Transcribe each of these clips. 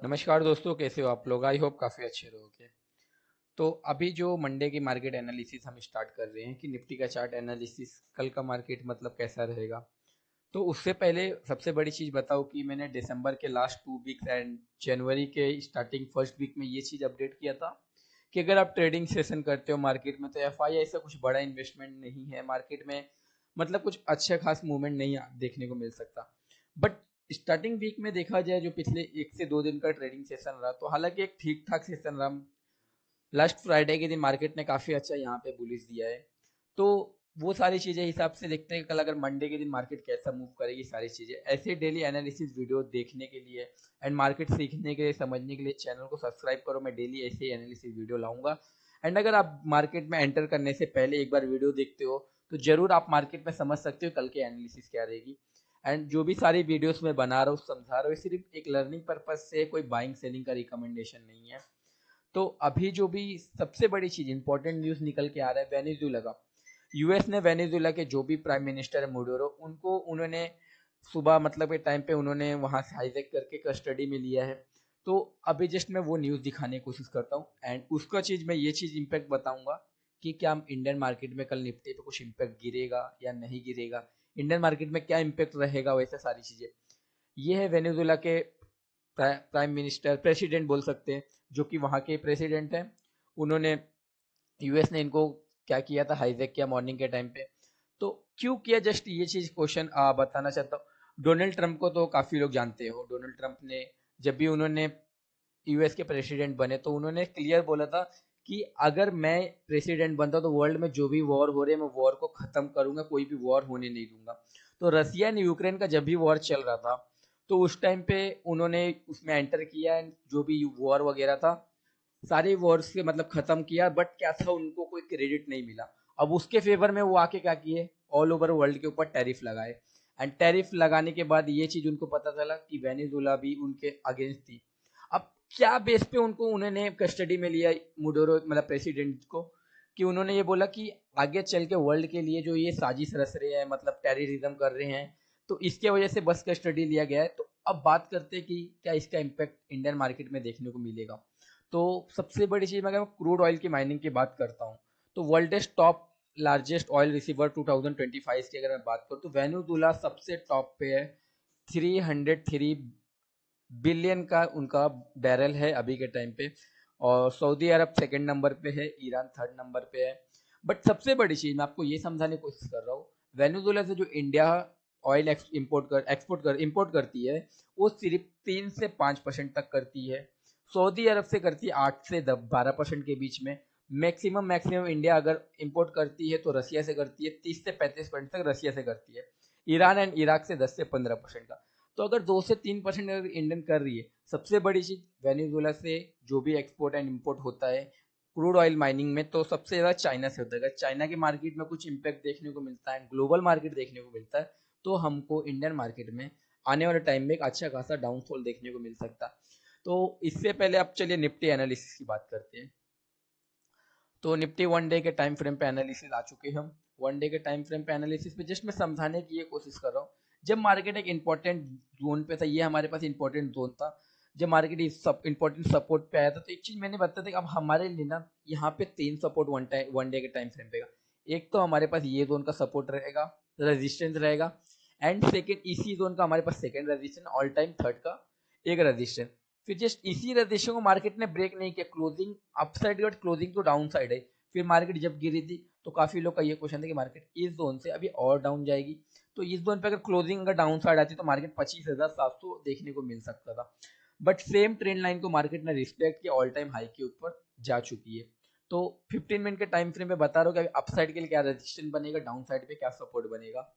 नमस्कार दोस्तों, कैसे हो आप लोग? आई होप काफ़ी अच्छे रहोगे। तो अभी जो मंडे की मार्केट एनालिसिस हम स्टार्ट कर रहे हैं कि निफ्टी का चार्ट एनालिसिस कल का मार्केट मतलब कैसा रहेगा। तो उससे पहले सबसे बड़ी चीज़ बताओ कि मैंने दिसंबर के लास्ट 2 वीक्स एंड जनवरी के स्टार्टिंग फर्स्ट वीक में ये चीज़ अपडेट किया था कि अगर आप ट्रेडिंग सेशन करते हो मार्केट में तो एफ आई ऐसा कुछ बड़ा इन्वेस्टमेंट नहीं है मार्केट में। मतलब कुछ अच्छा खास मूवमेंट नहीं देखने को मिल सकता। बट स्टार्टिंग वीक में देखा जाए जो पिछले 1 से 2 दिन का ट्रेडिंग सेशन रहा, तो हालांकि एक ठीक ठाक सेशन रहा। लास्ट फ्राइडे के दिन मार्केट ने काफ़ी अच्छा यहाँ पे बुलिश दिया है। तो वो सारी चीज़ें हिसाब से देखते हैं कल अगर मंडे के दिन मार्केट कैसा मूव करेगी। सारी चीज़ें ऐसे डेली एनालिसिस वीडियो देखने के लिए एंड मार्केट सीखने के लिए, समझने के लिए चैनल को सब्सक्राइब करो। मैं डेली ऐसे ही एनालिसिस वीडियो लाऊंगा। एंड अगर आप मार्केट में एंटर करने से पहले एक बार वीडियो देखते हो तो जरूर आप मार्केट में समझ सकते हो कल की एनालिसिस क्या रहेगी। एंड जो भी सारी वीडियोस मैं बना रहा हूँ समझा रहा हूँ सिर्फ एक लर्निंग पर्पज से, कोई बाइंग सेलिंग का रिकमेंडेशन नहीं है। तो अभी जो भी सबसे बड़ी चीज इंपॉर्टेंट न्यूज निकल के आ रहा है वेनेजुएला का। यूएस ने वेनेजुएला के जो भी प्राइम मिनिस्टर है मोडोरो, उनको उन्होंने सुबह मतलब के टाइम पे उन्होंने वहां से हाईजैक करके कस्टडी में लिया है। तो अभी जस्ट मैं वो न्यूज दिखाने की कोशिश करता हूँ एंड उसका चीज मैं ये चीज इम्पैक्ट बताऊंगा कि क्या इंडियन मार्केट में कल निफ्टी पे कुछ इम्पैक्ट गिरेगा या नहीं गिरेगा, इंडियन मार्केट में क्या इम्पैक्ट रहेगा, वैसे सारी चीजें। ये है वेनेजुएला के प्राइम मिनिस्टर, प्रेसिडेंट बोल सकते हैं, जो कि वहाँ के प्रेसिडेंट हैं। उन्होंने, यूएस ने इनको क्या किया था, हाईजैक किया मॉर्निंग के टाइम पे। तो क्यों किया, जस्ट ये चीज क्वेश्चन बताना चाहता हूँ। डोनाल्ड ट्रंप को तो काफी लोग जानते हो। डोनाल्ड ट्रंप ने जब भी उन्होंने यूएस के प्रेसिडेंट बने तो उन्होंने क्लियर बोला था कि अगर मैं प्रेसिडेंट बनता तो वर्ल्ड में जो भी वॉर हो रहे हैं मैं वॉर को खत्म करूंगा, कोई भी वॉर होने नहीं दूंगा। तो रसिया एंड यूक्रेन का जब भी वॉर चल रहा था तो उस टाइम पे उन्होंने उसमें एंटर किया एंड जो भी वॉर वगैरह था सारे वॉर्स के मतलब खत्म किया। बट क्या था, उनको कोई क्रेडिट नहीं मिला। अब उसके फेवर में वो आके क्या किए, ऑल ओवर वर्ल्ड के ऊपर टैरिफ लगाए। एंड टैरिफ लगाने के बाद ये चीज उनको पता चला कि वेनेजुएला भी उनके अगेंस्ट थी। अब क्या बेस पे उनको उन्होंने कस्टडी में लिया मुडोरो मतलब प्रेसिडेंट को, कि उन्होंने ये बोला कि आगे चल के वर्ल्ड के लिए जो ये साजिश रच रहे हैं, मतलब टेररिज्म कर रहे हैं, तो इसके वजह से बस कस्टडी लिया गया है। तो अब बात करते हैं कि क्या इसका इम्पैक्ट इंडियन मार्केट में देखने को मिलेगा। तो सबसे बड़ी चीज, मैं अगर क्रूड ऑयल की माइनिंग की बात करता हूँ तो world top largest oil receiver 2025 की अगर मैं बात करूँ तो वेनेजुएला सबसे टॉप पे है। 303 बिलियन का उनका बैरल है अभी के टाइम पे। और सऊदी अरब सेकंड नंबर पे है, ईरान थर्ड नंबर पे है। बट सबसे बड़ी चीज मैं आपको ये समझाने की कोशिश कर रहा हूँ, वेनेजुएला से जो इंडिया ऑयल इंपोर्ट करती है वो सिर्फ 3 से 5% तक करती है। सऊदी अरब से करती है 8 से 12% के बीच में। मैक्सिमम इंडिया अगर इंपोर्ट करती है तो रसिया से करती है, 30 से 35% तक रसिया से करती है। ईरान एंड इराक से 10 से 15% का। तो अगर 2 से 3% अगर इंडियन कर रही है, सबसे बड़ी चीज वेनेजुएला से जो भी एक्सपोर्ट एंड इंपोर्ट होता है क्रूड ऑयल माइनिंग में तो सबसे ज्यादा चाइना से होता है। अगर चाइना की मार्केट में कुछ इम्पैक्ट देखने को मिलता है, ग्लोबल मार्केट देखने को मिलता है, तो हमको इंडियन मार्केट में आने वाले टाइम में एक अच्छा खासा डाउनफॉल देखने को मिल सकता है। तो इससे पहले अब चलिए निफ्टी एनालिसिस की बात करते हैं। तो निफ्टी वन डे के टाइम फ्रेम पे एनालिसिस आ चुके हैं हम। वन डे के टाइम फ्रेम पे एनालिसिस पे जस्ट मैं समझाने की ये कोशिश कर रहा हूँ। जब मार्केट एक इंपॉर्टेंट जोन पे था, ये हमारे पास इंपॉर्टेंट जोन था, जब मार्केट इस सब इंपॉर्टेंट सपोर्ट पे आया था, तो एक चीज मैंने बताया था कि अब हमारे लिए ना यहाँ पे 3 सपोर्ट वन डे के टाइम फ्रेम पे का। एक तो हमारे पास ये जोन का सपोर्ट रहेगा, रेजिस्टेंस रहेगा। एंड सेकेंड इसी जोन का हमारे पास second resistance, all time third का एक रेजिस्टेंस। फिर जस्ट इसी रजिस्टर को मार्केट ने ब्रेक नहीं किया, क्लोजिंग अपसाइड बट क्लोजिंग तो डाउन साइड है। फिर मार्केट जब गिरी थी तो काफी लोग का ये क्वेश्चन था कि मार्केट इस जोन से अभी और डाउन जाएगी। तो इस जोन पे अगर क्लोजिंग अगर डाउन साइड आती तो मार्केट 25,700 देखने को मिल सकता था। बट सेम ट्रेंड लाइन को मार्केट ने रिस्पेक्ट किया, ऑल टाइम हाई के ऊपर जा चुकी है। तो 15 मिनट के टाइम फ्रेम में बता रहा हूँ कि अपसाइड के लिए क्या रेजिस्टेंस बनेगा, डाउन साइड पे क्या सपोर्ट बनेगा।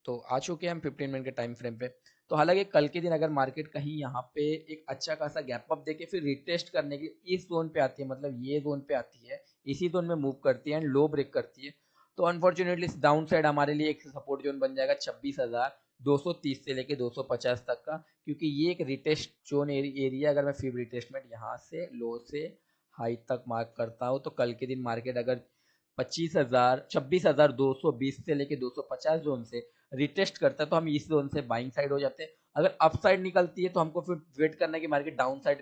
तो आ चुके हैं हम 15 मिनट के टाइम फ्रेम पे। तो हालांकि कल के दिन अगर मार्केट कहीं यहाँ पे एक अच्छा खासा गैप अप देके फिर रिटेस्ट करने के लिए इस जोन पे आती है, मतलब ये जोन पे आती है, इसी जोन में मूव करती है एंड लो ब्रेक करती है, तो अनफॉर्चुनेटली डाउन साइड हमारे लिए एक सपोर्ट जोन बन जाएगा 26,230 से लेके 250 तक का। क्योंकि ये एक रिटेस्ट जोन एरिया, अगर मैं फिर रिटेस्टमेंट यहाँ से लो से हाई तक मार्क करता हूँ तो कल के दिन मार्केट अगर 26,000 26,220 से लेके 250 जोन से रिटेस्ट करता है तो हम इस जोन से बाइंग साइड हो जाते हैं। अगर अप साइड निकलती है तो हमको फिर वेट करना है कि मार्केट डाउन साइड